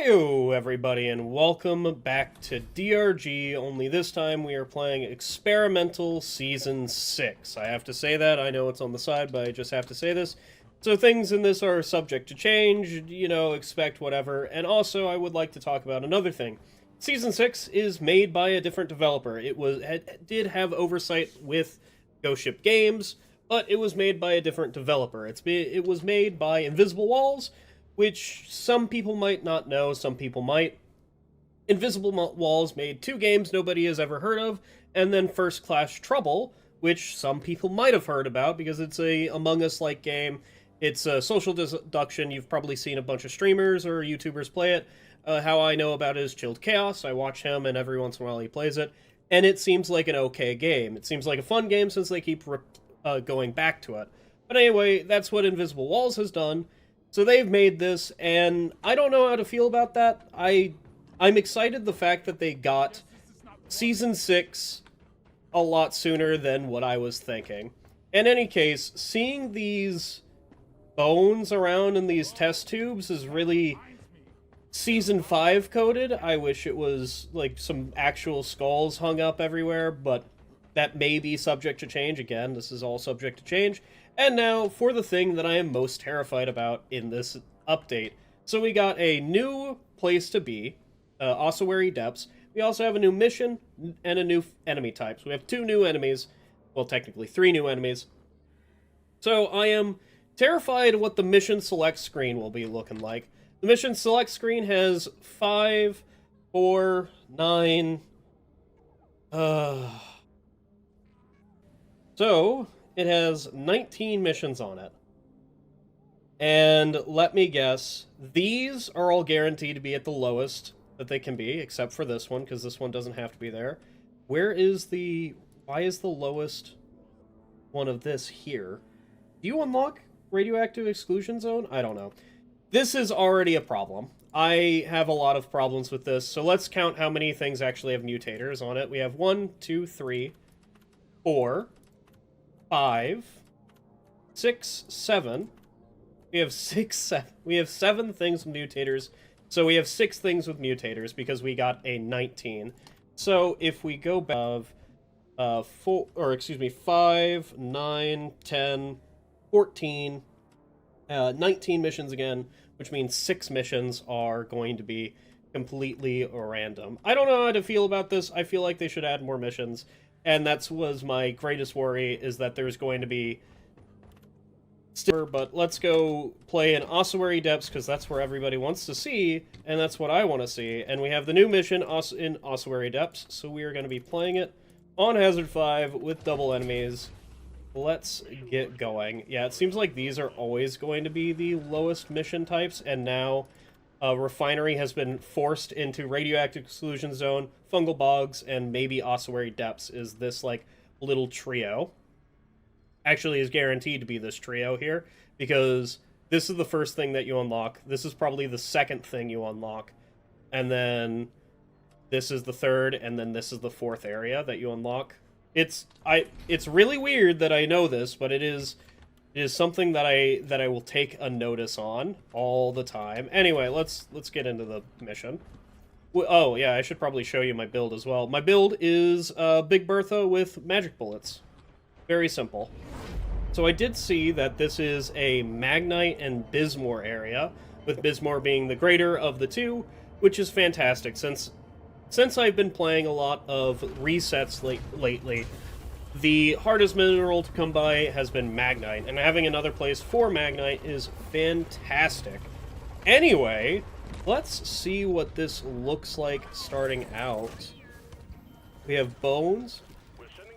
Hello, everybody, and welcome back to DRG, only this time we are playing Experimental Season 6. I have to say that, I know it's on the side, but I just have to say this. So things in this are subject to change, expect whatever, and also I would like to talk about another thing. Season 6 is made by a different developer. It did have oversight with Ghost Ship Games, but it was made by a different developer. It was made by Invisible Walls, which some people might not know, some people might. Invisible Walls made two games nobody has ever heard of, and then First Class Trouble, which some people might have heard about because it's a Among Us-like game. It's a social deduction. You've probably seen a bunch of streamers or YouTubers play it. How I know about it is Chilled Chaos. I watch him, and every once in a while he plays it. And it seems like an okay game. It seems like a fun game since they keep going back to it. But anyway, that's what Invisible Walls has done. So they've made this, and I don't know how to feel about that. I'm excited the fact that they got Season 6 a lot sooner than what I was thinking. In any case, seeing these bones around in these test tubes is really Season 5 coded. I wish it was, like, some actual skulls hung up everywhere, but that may be subject to change. Again, this is all subject to change. And now for the thing that I am most terrified about in this update. So we got a new place to be, Ossuary Depths. We also have a new mission and a new enemy type. So we have two new enemies. Well, technically three new enemies. So I am terrified what the mission select screen will be looking like. The mission select screen has 5, 4, 9... So, it has 19 missions on it. And let me guess, these are all guaranteed to be at the lowest that they can be, except for this one, because this one doesn't have to be there. Why is the lowest one of this here? Do you unlock Radioactive Exclusion Zone? I don't know. This is already a problem. I have a lot of problems with this, so let's count how many things actually have mutators on it. We have 1, 2, 3, 4... 5, 6, 7. We have 7 things with mutators. So we have 6 things with mutators because we got a 19. So if we go back 5, 9, 10, 14, 19 missions again, which means 6 missions are going to be completely random. I don't know how to feel about this. I feel like they should add more missions. And that was my greatest worry, is that there's going to be... But let's go play in Ossuary Depths, because that's where everybody wants to see, and that's what I want to see. And we have the new mission in Ossuary Depths, so we are going to be playing it on Hazard 5 with double enemies. Let's get going. Yeah, it seems like these are always going to be the lowest mission types, and now... Refinery has been forced into Radioactive Exclusion Zone, Fungal Bogs, and maybe Ossuary Depths is this, like, little trio. Actually is guaranteed to be this trio here, because this is the first thing that you unlock. This is probably the second thing you unlock. And then this is the third, and then this is the fourth area that you unlock. It's really weird that I know this, but it is something that I will take a notice on all the time. Anyway, let's get into the mission. Oh, yeah, I should probably show you my build as well. My build is Big Bertha with magic bullets. Very simple. So I did see that this is a Magnite and Bismore area, with Bismore being the greater of the two, which is fantastic. Since I've been playing a lot of resets lately, the hardest mineral to come by has been Magnite, and having another place for Magnite is fantastic. Anyway, let's see what this looks like starting out. We have bones.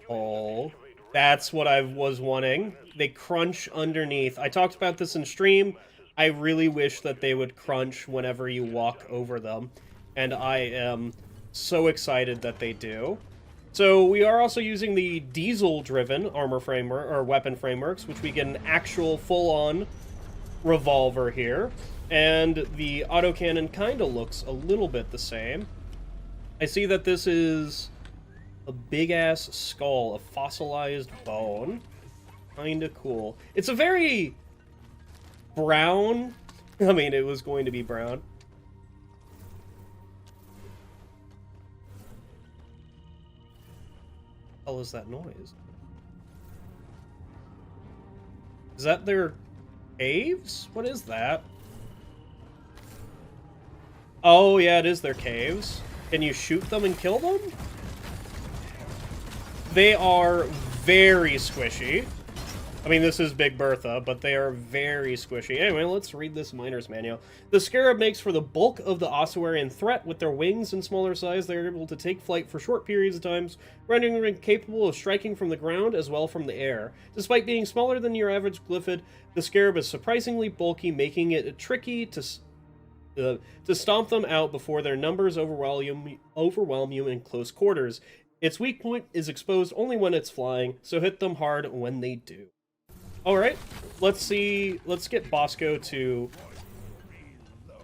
Oh, that's what I was wanting. They crunch underneath. I talked about this in stream. I really wish that they would crunch whenever you walk over them, and I am so excited that they do. So we are also using the diesel-driven armor framework, or weapon frameworks, which we get an actual full-on revolver here. And the autocannon kind of looks a little bit the same. I see that this is a big-ass skull, a fossilized bone. Kinda cool. It's a very brown... I mean, it was going to be brown. hell is that noise? Is that their caves? What is that? Oh, yeah, it is their caves. Can you shoot them and kill them? They are very squishy. I mean, this is Big Bertha, but they are very squishy. Anyway, let's read this Miner's Manual. The Scarab makes for the bulk of the Ossuarian threat. With their wings and smaller size, they are able to take flight for short periods of time, rendering them capable of striking from the ground as well from the air. Despite being smaller than your average Glyphid, the Scarab is surprisingly bulky, making it tricky to stomp them out before their numbers overwhelm you in close quarters. Its weak point is exposed only when it's flying, so hit them hard when they do. Alright, let's get Bosco to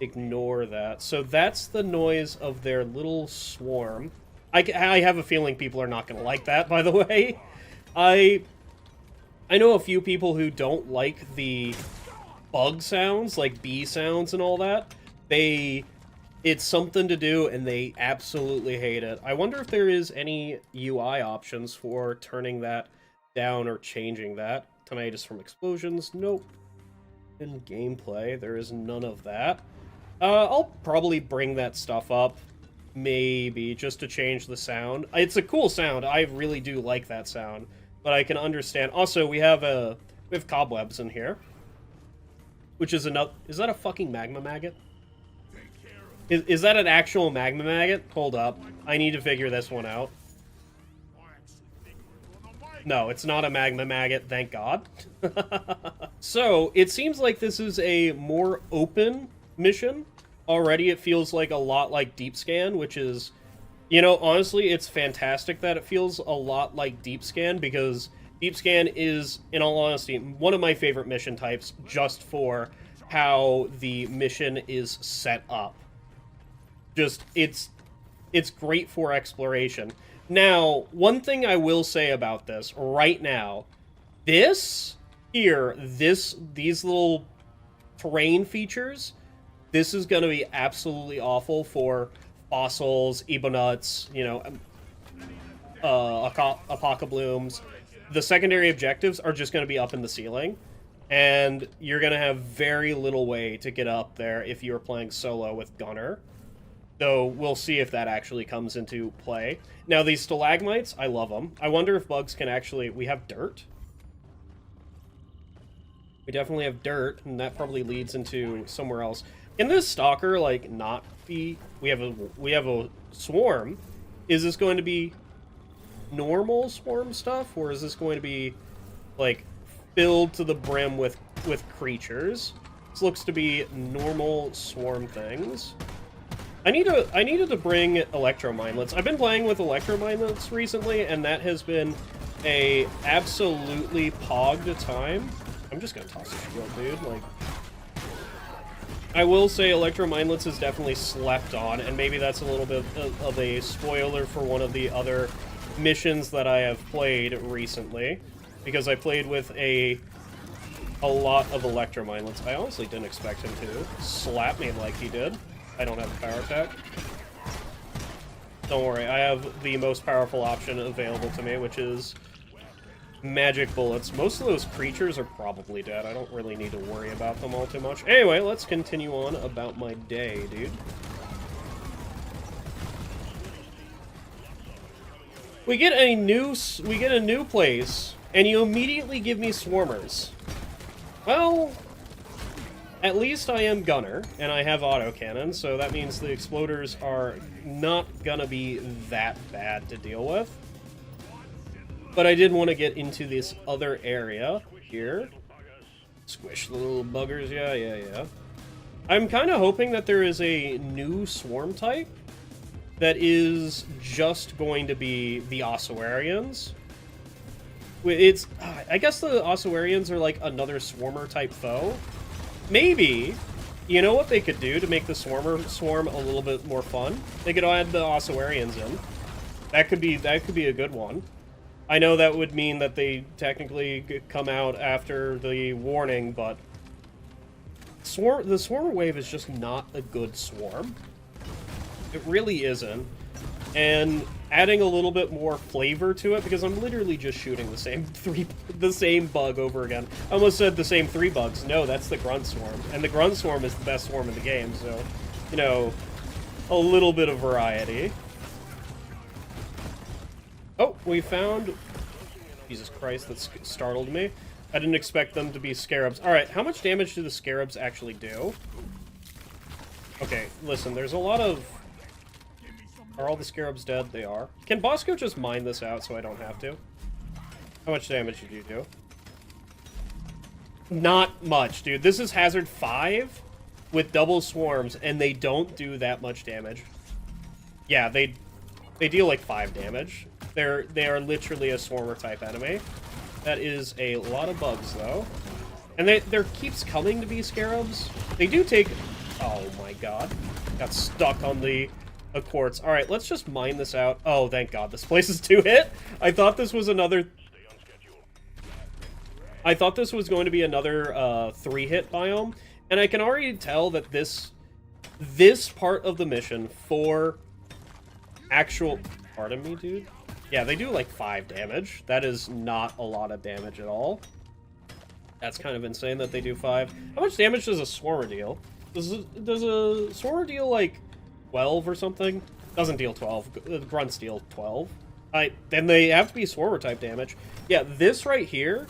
ignore that. So that's the noise of their little swarm. I have a feeling people are not going to like that, by the way. I know a few people who don't like the bug sounds, like bee sounds and all that. It's something to do, and they absolutely hate it. I wonder if there is any UI options for turning that down or changing that. Tinnitus from explosions, nope. In gameplay, there is none of that. I'll probably bring that stuff up, maybe, just to change the sound. It's a cool sound, I really do like that sound, but I can understand. Also, we have cobwebs in here, which is another. Is that a fucking magma maggot? Is that an actual magma maggot? Hold up, I need to figure this one out. No, it's not a magma maggot, thank God. So, it seems like this is a more open mission. Already it feels like a lot like Deep Scan, which is, you know, honestly, it's fantastic that it feels a lot like Deep Scan, because Deep Scan is, in all honesty, one of my favorite mission types, just for how the mission is set up. Just, it's great for exploration. Now, one thing I will say about this right now, these little terrain features, this is going to be absolutely awful for fossils, Ebonuts, you know, Apocablooms. The secondary objectives are just going to be up in the ceiling, and you're going to have very little way to get up there if you're playing solo with Gunner. Though we'll see if that actually comes into play. Now, these stalagmites, I love them. I wonder if bugs can actually... We have dirt. We definitely have dirt, and that probably leads into somewhere else. Can this stalker, like, not be... We have a swarm. Is this going to be normal swarm stuff, or is this going to be, like, filled to the brim with creatures? This looks to be normal swarm things. I needed to bring Electromindlets. I've been playing with Electromindlets recently, and that has been a absolutely pogged time. I'm just gonna toss a shield, dude. Like, I will say Electromindlets is definitely slept on, and maybe that's a little bit of a spoiler for one of the other missions that I have played recently, because I played with a lot of Electromindlets. I honestly didn't expect him to slap me like he did. I don't have a power attack. Don't worry, I have the most powerful option available to me, which is magic bullets. Most of those creatures are probably dead. I don't really need to worry about them all too much. Anyway, let's continue on about my day, dude. We get a new place, and you immediately give me swarmers. Well, at least I am Gunner, and I have autocannon, so that means the exploders are not gonna be that bad to deal with. But I did want to get into this other area here. Squish the little buggers, yeah. I'm kind of hoping that there is a new swarm type that is just going to be the Ossuarians. I guess the Ossuarians are like another swarmer type foe. Maybe, you know what they could do to make the swarm a little bit more fun? They could add the Ossuarians in. That could be a good one. I know that would mean that they technically come out after the warning, but the Swarmer Wave is just not a good swarm. It really isn't. and adding a little bit more flavor to it, because I'm literally just shooting the same bug over again. I almost said the same 3 bugs. No, that's the Grunt Swarm, and the Grunt Swarm is the best swarm in the game, so, you know, a little bit of variety. Oh, we found... Jesus Christ, that startled me. I didn't expect them to be scarabs. Alright, how much damage do the scarabs actually do? Okay, listen, there's a lot of... Are all the scarabs dead? They are. Can Bosco just mine this out so I don't have to? How much damage did you do? Not much, dude. This is Hazard 5 with double swarms, and they don't do that much damage. Yeah, they deal like 5 damage. They are literally a swarmer type enemy. That is a lot of bugs, though. And there keeps coming to be scarabs. They do take... Oh my god. Got stuck on the quartz. Alright, let's just mine this out. Oh, thank god, this place is 2-hit. I thought this was another... I thought this was going to be another 3-hit biome. And I can already tell that this part of the mission for actual... Pardon me, dude? Yeah, they do like 5 damage. That is not a lot of damage at all. That's kind of insane that they do 5. How much damage does a Swarmer deal? Does a Swarmer deal like 12 or something? Doesn't deal 12. Grunts deal 12. Then they have to be Swarmer type damage. Yeah, this right here...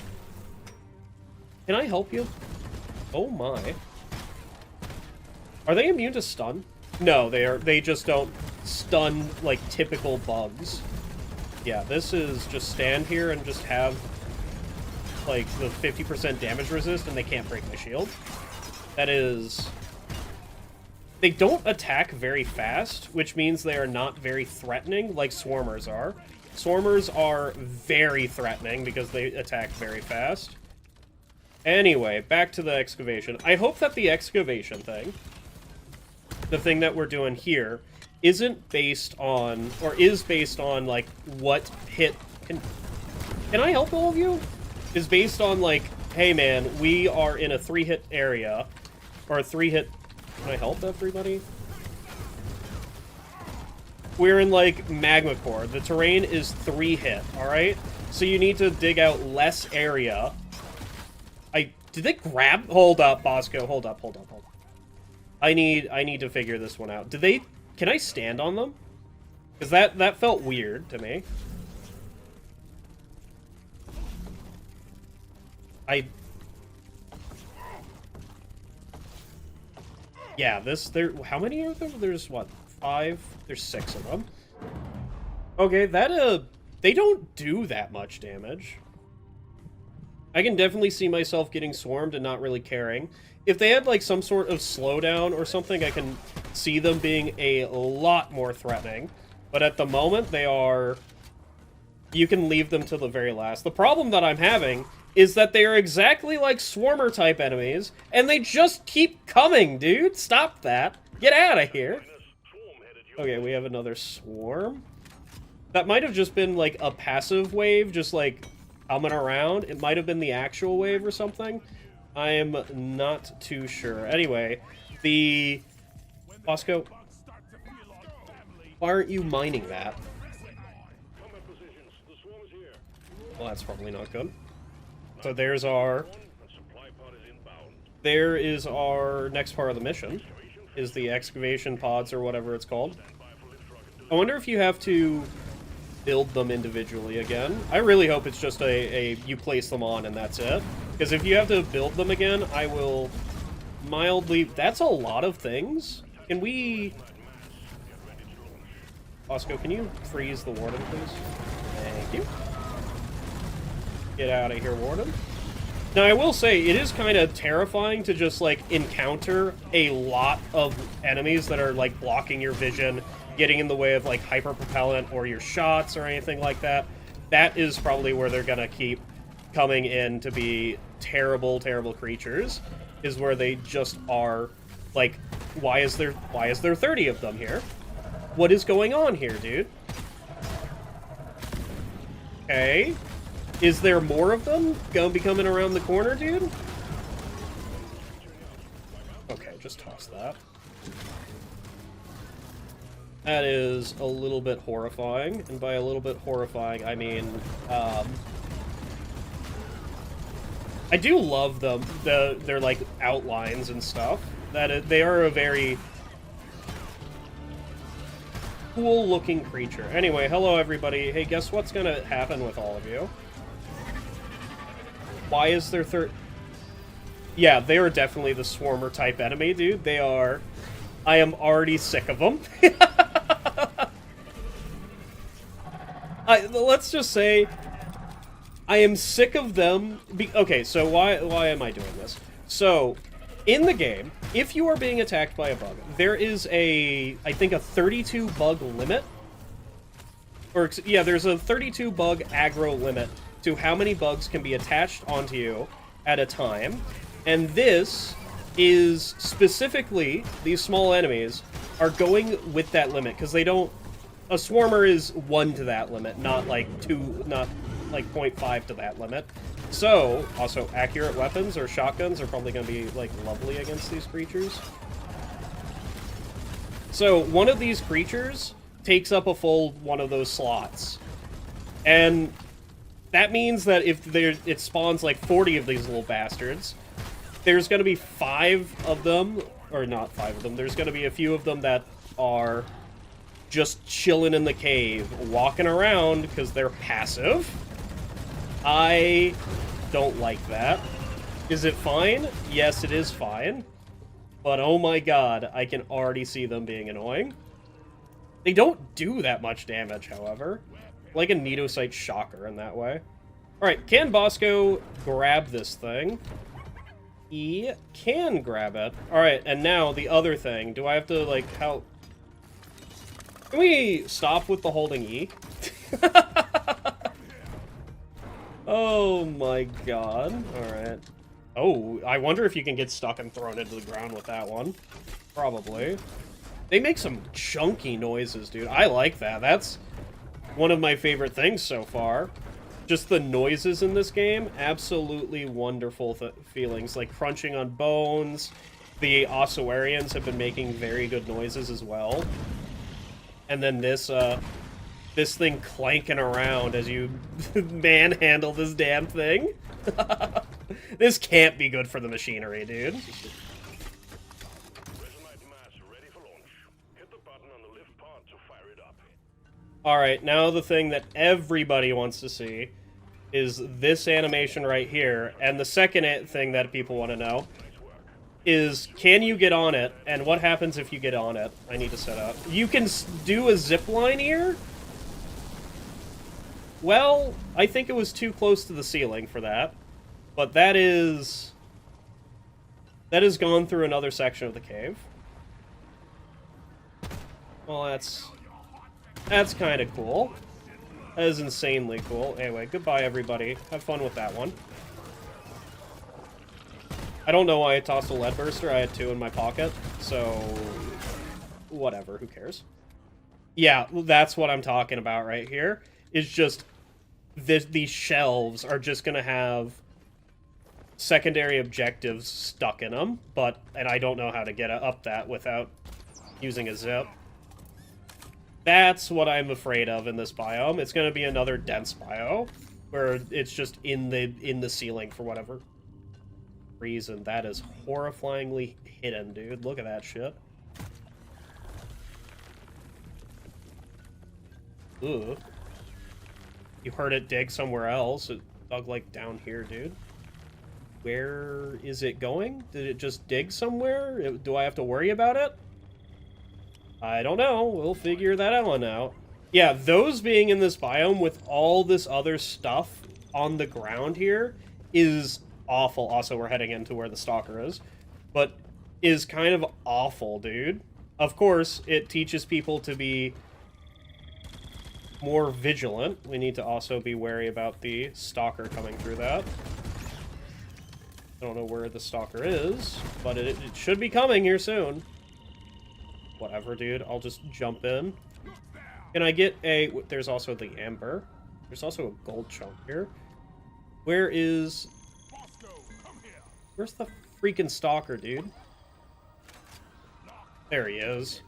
Can I help you? Oh my. Are they immune to stun? No, they just don't stun like typical bugs. Yeah, this is just stand here and just have like the 50% damage resist and they can't break my shield. That is... They don't attack very fast, which means they are not very threatening like Swarmers are. Swarmers are very threatening because they attack very fast. Anyway, back to the excavation. I hope that the excavation thing, the thing that we're doing here, isn't based on, or is based on, like, what hit... Can I help all of you? Is based on, like, hey man, we are in a 3-hit area, or a 3-hit... Can I help everybody? We're in, like, Magma Core. The terrain is 3-hit, alright? So you need to dig out less area. Did they grab... Hold up, Bosco. Hold up. I need to figure this one out. Did they... Can I stand on them? Because that felt weird to me. Yeah, how many are there? There's, what, 5? There's 6 of them. Okay, they don't do that much damage. I can definitely see myself getting swarmed and not really caring. If they had, like, some sort of slowdown or something, I can see them being a lot more threatening. But at the moment, they are... You can leave them to the very last. The problem that I'm having is that they are exactly like Swarmer-type enemies, and they just keep coming, dude! Stop that! Get out of here! Okay, we have another swarm. That might have just been, like, a passive wave, just, like... coming around. It might have been the actual wave or something. I am not too sure. Anyway, the... Bosco, why aren't you mining that? Well, that's probably not good. So there's our... There is our next part of the mission, is the excavation pods or whatever it's called. I wonder if you have to build them individually again. I really hope it's just you place them on and that's it. Because if you have to build them again, I will mildly... That's a lot of things. Can we... Bosco, can you freeze the warden, please? Thank you. Get out of here, warden. Now, I will say, it is kind of terrifying to just, like, encounter a lot of enemies that are, like, blocking your vision, getting in the way of, like, hyper-propellant or your shots or anything like that. That is probably where they're gonna keep coming in to be terrible, terrible creatures, is where they just are, like, why is there 30 of them here? What is going on here, dude? Okay. Is there more of them gonna be coming around the corner, dude? Okay, just toss that. That is a little bit horrifying, and by a little bit horrifying, I mean, I do love them, their, like, outlines and stuff. They are a very cool-looking creature. Anyway, hello everybody. Hey, guess what's gonna happen with all of you? Why is there Yeah, they are definitely the Swarmer-type enemy, dude. They are. I am already sick of them. Let's just say, I am sick of them. Okay, so why am I doing this? So, in the game, if you are being attacked by a bug, there is I think a 32 bug limit. Or, yeah, there's a 32 bug aggro limit to how many bugs can be attached onto you at a time. And this is specifically, these small enemies are going with that limit, because they don't... A Swarmer is 1 to that limit, not like 2, not like 0.5 to that limit. So, also, accurate weapons or shotguns are probably going to be, like, lovely against these creatures. So, one of these creatures takes up a full one of those slots. And that means that if it spawns, like, 40 of these little bastards, there's going to be 5 of them, or not 5 of them, there's going to be a few of them that are just chilling in the cave, walking around because they're passive. I don't like that. Is it fine? Yes, it is fine. But oh my god, I can already see them being annoying. They don't do that much damage, however. Like a Nidocyte Shocker in that way. Alright, can Bosco grab this thing? He can grab it. Alright, and now the other thing. Do I have to, like, how... Can we stop with the holding E? Oh my god. Alright. Oh, I wonder if you can get stuck and thrown into the ground with that one. Probably. They make some chunky noises, dude. I like that. That's one of my favorite things so far. Just the noises in this game. Absolutely wonderful feelings. Like crunching on bones. The Ossuarians have been making very good noises as well. And then this thing clanking around as you manhandle this damn thing. This can't be good for the machinery, dude. Alright, now the thing that everybody wants to see is this animation right here. And the second thing that people want to know is, can you get on it? And what happens if you get on it? I need to set up. You can do a zipline here? Well, I think it was too close to the ceiling for that. But that has gone through another section of the cave. Well, that's kind of cool. That is insanely cool. Anyway, goodbye, everybody. Have fun with that one. I don't know why I tossed a lead burster. I had 2 in my pocket, so whatever. Who cares? Yeah, that's what I'm talking about right here. It's just these shelves are just gonna have secondary objectives stuck in them, and I don't know how to get up that without using a zip. That's what I'm afraid of in this biome. It's gonna be another dense bio where it's just in the ceiling for whatever reason. That is horrifyingly hidden, dude. Look at that shit. Ugh. You heard it dig somewhere else. It dug, like, down here, dude. Where is it going? Did it just dig somewhere? Do I have to worry about it? I don't know. We'll figure that one out. Yeah, those being in this biome with all this other stuff on the ground here is awful. Also, we're heading into where the stalker is. But is kind of awful, dude. Of course, it teaches people to be more vigilant. We need to also be wary about the stalker coming through that. I don't know where the stalker is, but it should be coming here soon. Whatever, dude. I'll just jump in. Can I get a... There's also the amber. There's also a gold chunk here. Where's the freaking stalker, dude? There he is.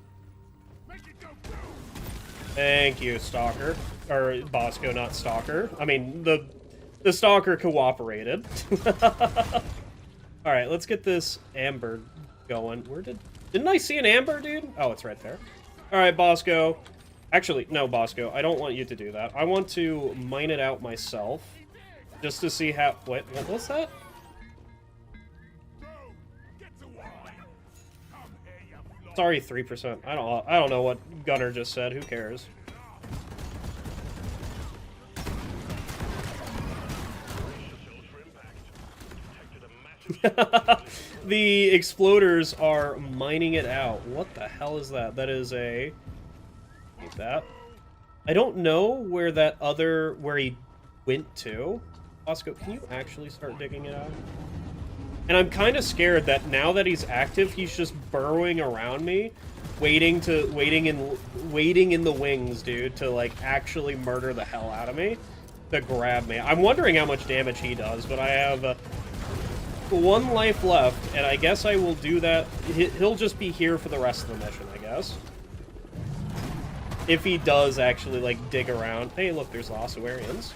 Thank you, Stalker. Or Bosco, not Stalker. I mean, the Stalker cooperated. Alright, let's get this Amber going. Didn't I see an Amber, dude? Oh, it's right there. Alright, Bosco. Actually, no, Bosco, I don't want you to do that. I want to mine it out myself. Just to see how... Wait, what was that? Sorry, 3%. I don't know what Gunner just said. Who cares? The exploders are mining it out. What the hell is that? That is a... Like that. I don't know where he went to. Bosco, can you actually start digging it out? And I'm kind of scared that now that he's active, he's just burrowing around me, waiting in the wings, dude, to like actually murder the hell out of me, to grab me. I'm wondering how much damage he does, but I have 1 life left, and I guess I will do that. He'll just be here for the rest of the mission, I guess. If he does actually like dig around. Hey, look, there's the Ossuarians.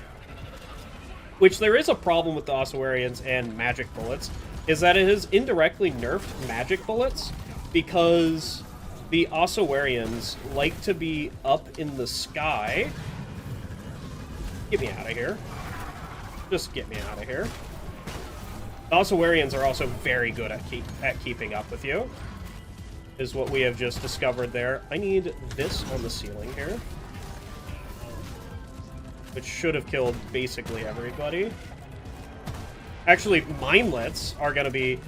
Which there is a problem with the Ossuarians and magic bullets, is that it has indirectly nerfed magic bullets because the Ossuarians like to be up in the sky. Get me out of here. Just get me out of here. The Ossuarians are also very good at keeping up with you, is what we have just discovered there. I need this on the ceiling here, which should have killed basically everybody. Actually, minelets are going to be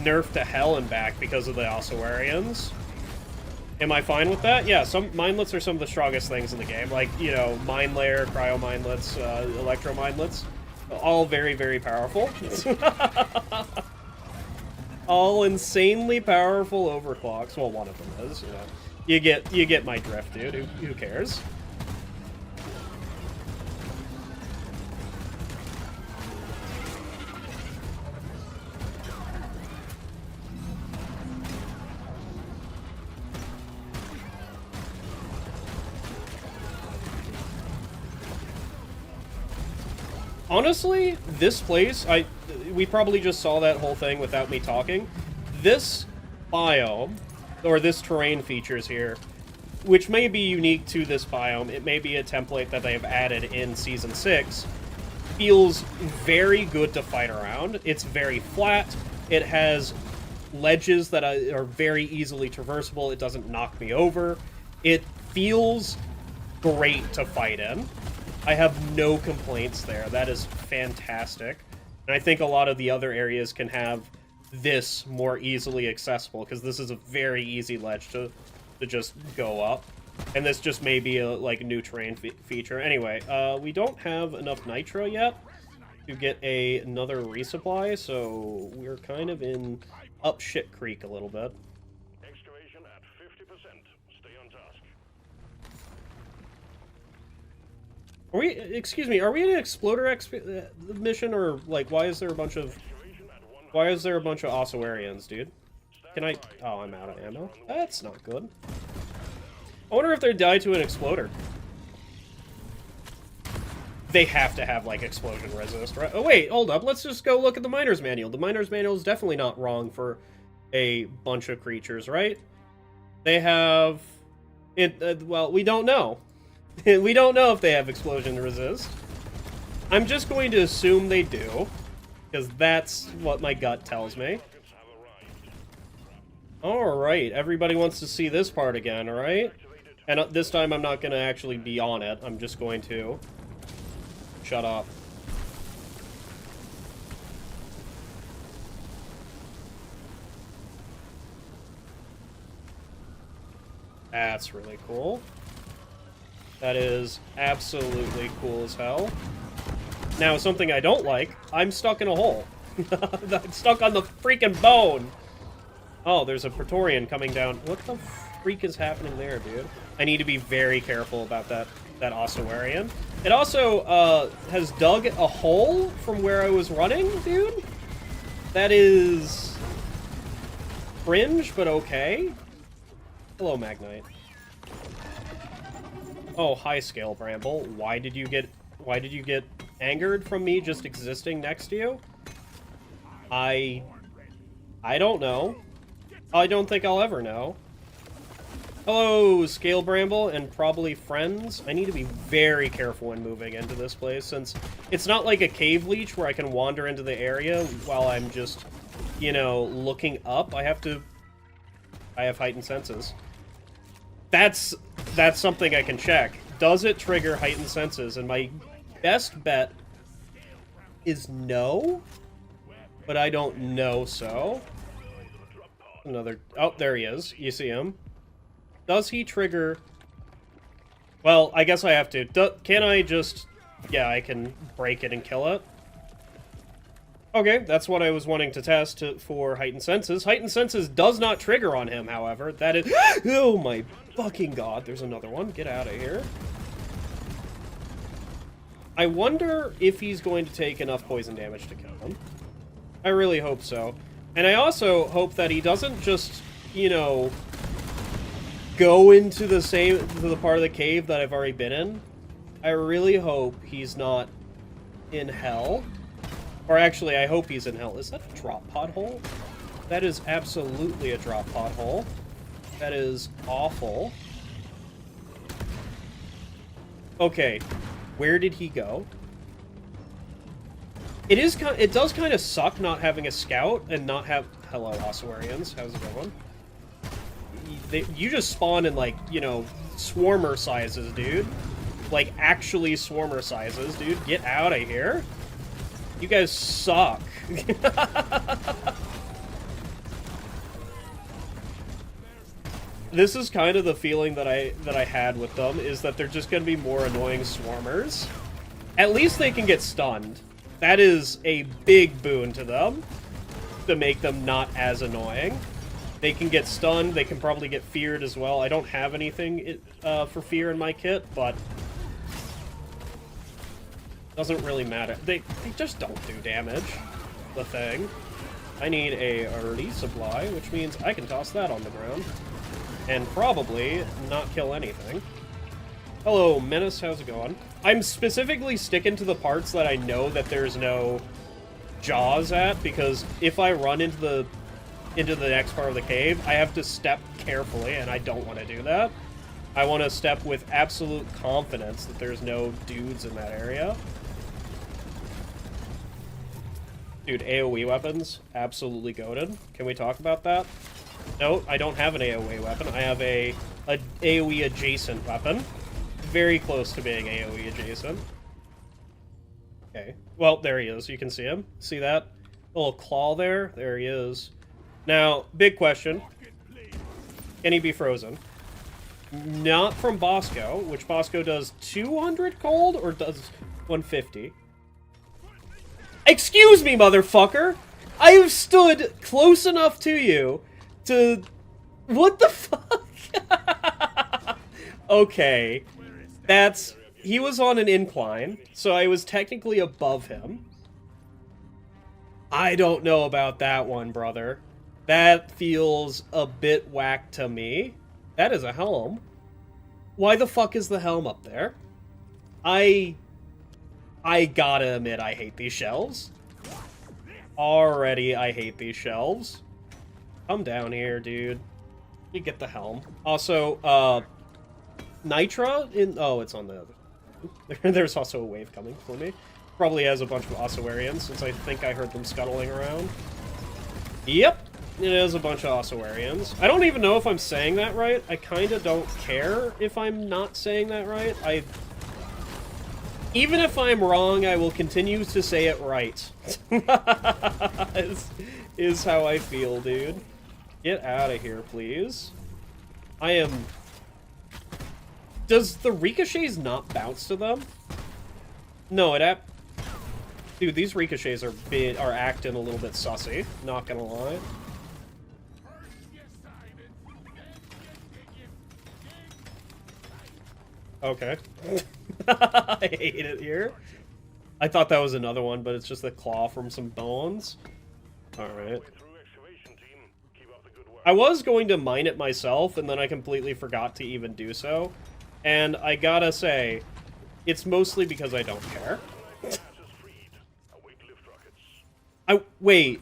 nerfed to hell and back because of the Ossuarians. Am I fine with that? Yeah, some minelets are some of the strongest things in the game. Like, you know, Mine Layer, Cryo Minelets, Electro Minelets. All very, very powerful. All insanely powerful overclocks. Well, one of them is, you know. You get my drift, dude. Who cares? Honestly, this place, we probably just saw that whole thing without me talking. This biome, or this terrain features here, which may be unique to this biome, it may be a template that they've added in Season 6, feels very good to fight around. It's very flat, it has ledges that are very easily traversable, it doesn't knock me over. It feels great to fight in. I have no complaints there. That is fantastic. And I think a lot of the other areas can have this more easily accessible, because this is a very easy ledge to just go up. And this just may be a like new terrain feature. Anyway, we don't have enough nitro yet to get another resupply, so we're kind of in up shit creek a little bit. Excavation at 50%. Stay on task. Are we, excuse me, are we in an exploder mission, or like why is there a bunch of Ossuarians, dude? Can I, oh, I'm out of ammo. That's not good. I wonder if they die to an exploder. They have to have like explosion resist, right? Oh wait, hold up, let's just go look at the miner's manual. The miner's manual is definitely not wrong for a bunch of creatures, right? They have it, well, we don't know. We don't know if they have explosion resist. I'm just going to assume they do, because that's what my gut tells me. Alright, everybody wants to see this part again, alright? And this time I'm not going to actually be on it, I'm just going to shut up. That's really cool. That is absolutely cool as hell. Now, something I don't like, I'm stuck in a hole. I'm stuck on the freaking bone! Oh, there's a Praetorian coming down. What the freak is happening there, dude? I need to be very careful about that Ossuarian. It also, has dug a hole from where I was running, dude? That is... cringe, but okay. Hello, Magnite. Oh, hi, Scale Bramble. Why did you get angered from me just existing next to you? I don't know. I don't think I'll ever know. Hello, Scale Bramble, and probably friends. I need to be very careful when moving into this place, since it's not like a cave leech where I can wander into the area while I'm just, you know, looking up. I have heightened senses. That's something I can check. Does it trigger heightened senses? And my best bet is no, but I don't know so. Another... Oh, there he is. You see him. Does he trigger... Well, I guess I have to. Can I just... Yeah, I can break it and kill it. Okay, that's what I was wanting to test for Heightened Senses. Heightened Senses does not trigger on him, however. That is... Oh my fucking god, there's another one. Get out of here. I wonder if he's going to take enough poison damage to kill him. I really hope so. And I also hope that he doesn't just, you know... go into the part of the cave that I've already been in. I really hope he's not in hell. Or actually, I hope he's in hell. Is that a drop pod hole? That is absolutely a drop pod hole. That is awful. Okay, where did he go? It does kind of suck not having a scout and not have... Hello, Ossuarians. How's it going? You just spawn in, like, you know, swarmer sizes, dude. Like, actually swarmer sizes, dude. Get out of here. You guys suck. This is kind of the feeling that I had with them, is that they're just going to be more annoying swarmers. At least they can get stunned. That is a big boon to them, to make them not as annoying. They can get stunned, they can probably get feared as well. I don't have anything for fear in my kit, but... doesn't really matter. They just don't do damage. The thing. I need a resupply, which means I can toss that on the ground. And probably not kill anything. Hello, Menace, how's it going? I'm specifically sticking to the parts that I know that there's no jaws at, because if I run into the next part of the cave, I have to step carefully, and I don't want to do that. I want to step with absolute confidence that there's no dudes in that area. Dude, AoE weapons, absolutely goated. Can we talk about that? No, I don't have an AoE weapon. I have a AoE adjacent weapon. Very close to being AoE adjacent. Okay. Well, there he is. You can see him. See that? Little claw there? There he is. Now, big question. Can he be frozen? Not from Bosco, which Bosco does 200 cold or does 150? Excuse me, motherfucker! I have stood close enough to you to... What the fuck? Okay. That's... He was on an incline, so I was technically above him. I don't know about that one, brother. That feels a bit whack to me. That is a helm. Why the fuck is the helm up there? I gotta admit, I hate these shelves. Already, I hate these shelves. Come down here, dude. You get the helm. Also, Nitra in... Oh, it's on the other... There's also a wave coming for me. Probably has a bunch of Ossuarians, since I think I heard them scuttling around. Yep. It is a bunch of Ossuarians. I don't even know if I'm saying that right. I kind of don't care if I'm not saying that right. Even if I'm wrong, I will continue to say it right. is how I feel, dude. Get out of here, please. I am... Does the ricochets not bounce to them? No, Dude, these ricochets are acting a little bit sussy. Not gonna lie. Okay. I hate it here. I thought that was another one, but it's just the claw from some bones. Alright. I was going to mine it myself, and then I completely forgot to even do so. And I gotta say, it's mostly because I don't care. Wait.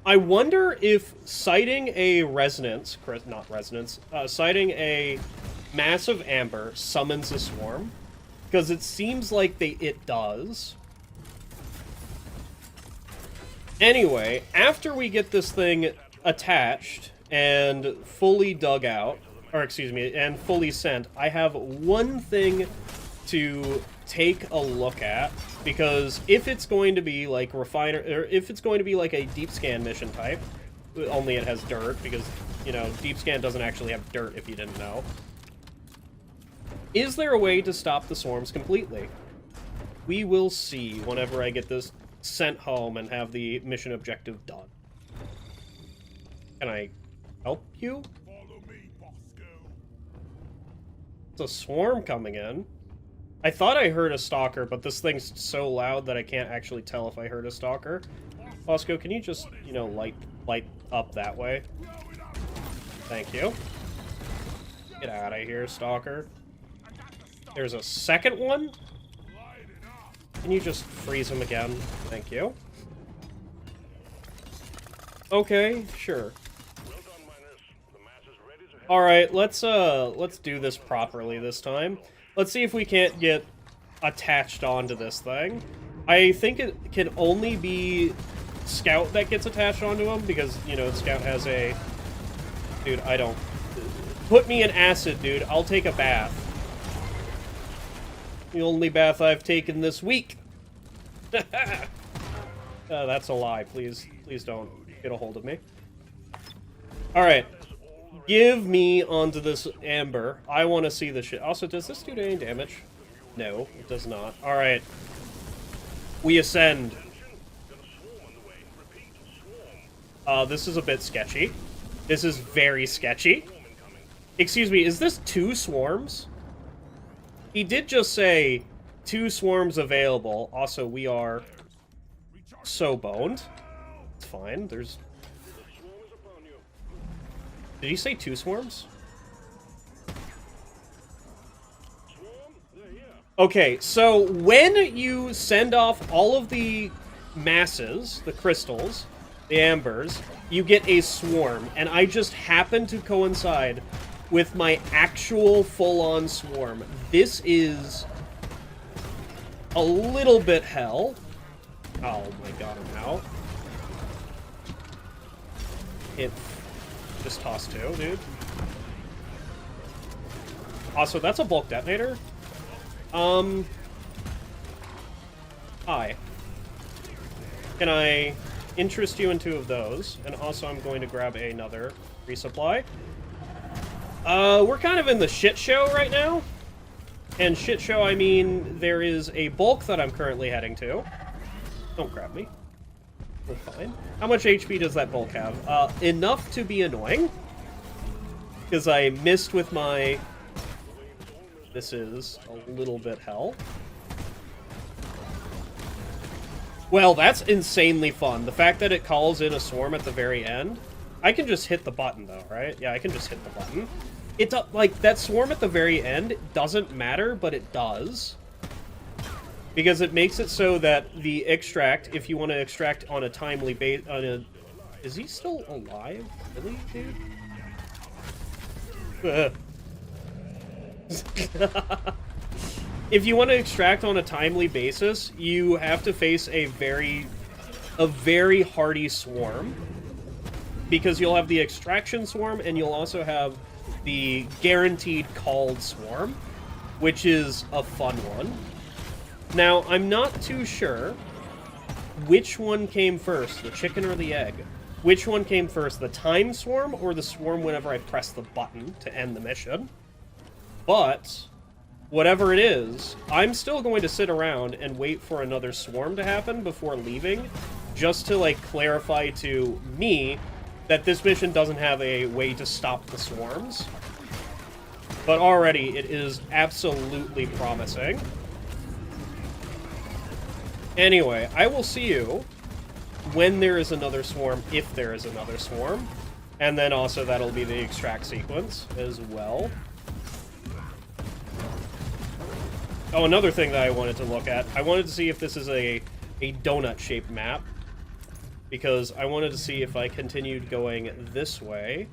I wonder if sighting a resonance, not resonance, sighting a massive amber summons a swarm. Because it seems like it does. Anyway, after we get this thing attached and fully dug out, or excuse me, and fully sent, I have one thing to take a look at, because if it's going to be like refiner, or if it's going to be like a deep scan mission type, only it has dirt, because, you know, deep scan doesn't actually have dirt if you didn't know. Is there a way to stop the swarms completely? We will see whenever I get this sent home and have the mission objective done. Can I help you? Follow me, Bosco. It's a swarm coming in. I thought I heard a stalker, but this thing's so loud that I can't actually tell if I heard a stalker. Bosco, can you just, you know, light up that way? Thank you. Get out of here, stalker. There's a second one? Can you just freeze him again? Thank you. Okay, sure. Alright, let's do this properly this time. Let's see if we can't get attached onto this thing. I think it can only be Scout that gets attached onto him, because, you know, Scout has a... Dude, I don't... Put me in acid, dude. I'll take a bath. The only bath I've taken this week. That's a lie. Please don't get a hold of me. Alright. Give me onto this amber. I want to see this shit. Also, does this do any damage? No, it does not. Alright. We ascend. This is a bit sketchy. This is very sketchy. Excuse me, is this 2 swarms? He did just say 2 swarms available. Also, we are so boned. It's fine. There's... Did he say 2 swarms? Okay, so when you send off all of the masses, the crystals, the ambers, you get a swarm, and I just happen to coincide with my actual full-on swarm. This is a little bit hell. Oh my god, I'm out. It just tossed 2, dude. Also, that's a bulk detonator. Hi. Can I interest you in 2 of those? And also, I'm going to grab another resupply. We're kind of in the shit show right now. And shit show, I mean, there is a bulk that I'm currently heading to. Don't grab me. We're fine. How much HP does that bulk have? Enough to be annoying. Because I missed with my... This is a little bit hell. Well, that's insanely fun. The fact that it calls in a swarm at the very end. I can just hit the button, though, right? Yeah, I can just hit the button. It like, that swarm at the very end doesn't matter, but it does. Because it makes it so that the extract, if you want to extract on a timely base... Is he still alive? Really, dude? If you want to extract on a timely basis, you have to face a very hardy swarm. Because you'll have the extraction swarm, and you'll also have the guaranteed called swarm, which is a fun one. Now, I'm not too sure which one came first, the chicken or the egg. Which one came first, the time swarm or the swarm whenever I press the button to end the mission? But, whatever it is, I'm still going to sit around and wait for another swarm to happen before leaving, just to, like, clarify to me that this mission doesn't have a way to stop the swarms. But already, it is absolutely promising. Anyway, I will see you when there is another swarm, if there is another swarm. And then also that'll be the extract sequence as well. Oh, another thing that I wanted to look at. I wanted to see if this is a donut-shaped map. Because I wanted to see if I continued going this way,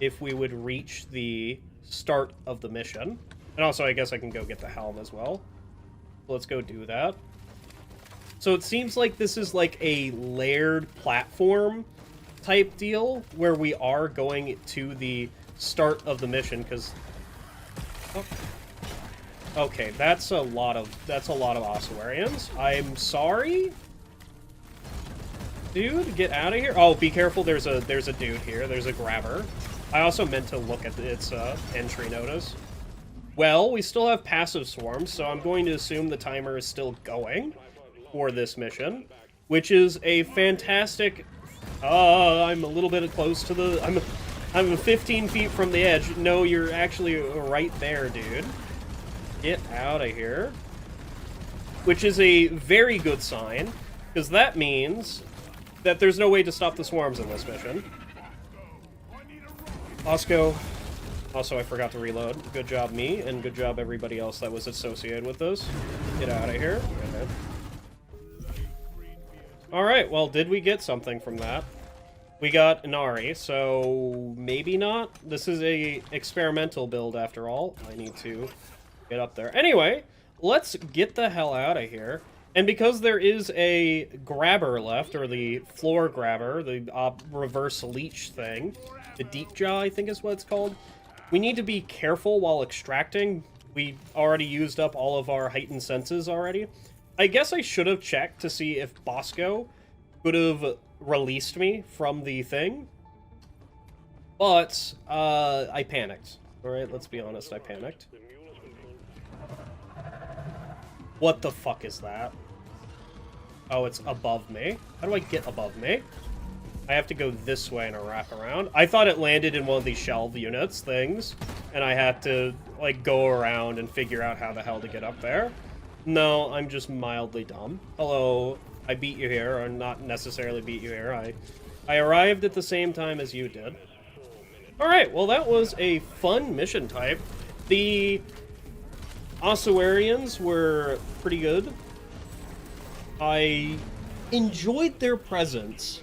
if we would reach the start of the mission. And also, I guess I can go get the helm as well. Let's go do that. So it seems like this is like a layered platform type deal, where we are going to the start of the mission, because... Oh. Okay, that's a lot of Ossuarians. I'm sorry? Dude, get out of here. Oh, be careful, there's a dude here. There's a grabber. I also meant to look at its entry notice. Well, we still have passive swarms, so I'm going to assume the timer is still going for this mission, which is a fantastic... I'm a little bit close to the... I'm 15 feet from the edge. No, you're actually right there, dude. Get out of here. Which is a very good sign, because that means that there's no way to stop the swarms in this mission. Osco. Also, I forgot to reload. Good job, me, and good job, everybody else that was associated with this. Get out of here. Okay. Alright, well, did we get something from that? We got Inari, so maybe not. This is a experimental build, after all. I need to get up there. Anyway, let's get the hell out of here. And because there is a grabber left, or the floor grabber, the reverse leech thing, the deep jaw, I think is what it's called, we need to be careful while extracting. We already used up all of our heightened senses already. I guess I should have checked to see if Bosco could have released me from the thing. But, I panicked. Alright, let's be honest, I panicked. What the fuck is that? Oh, it's above me? How do I get above me? I have to go this way and wrap around. I thought it landed in one of these shelve units things, and I had to, like, go around and figure out how the hell to get up there. No, I'm just mildly dumb. Hello, I beat you here, or not necessarily beat you here. I arrived at the same time as you did. Alright, well that was a fun mission type. The Ossuarians were pretty good. I enjoyed their presence.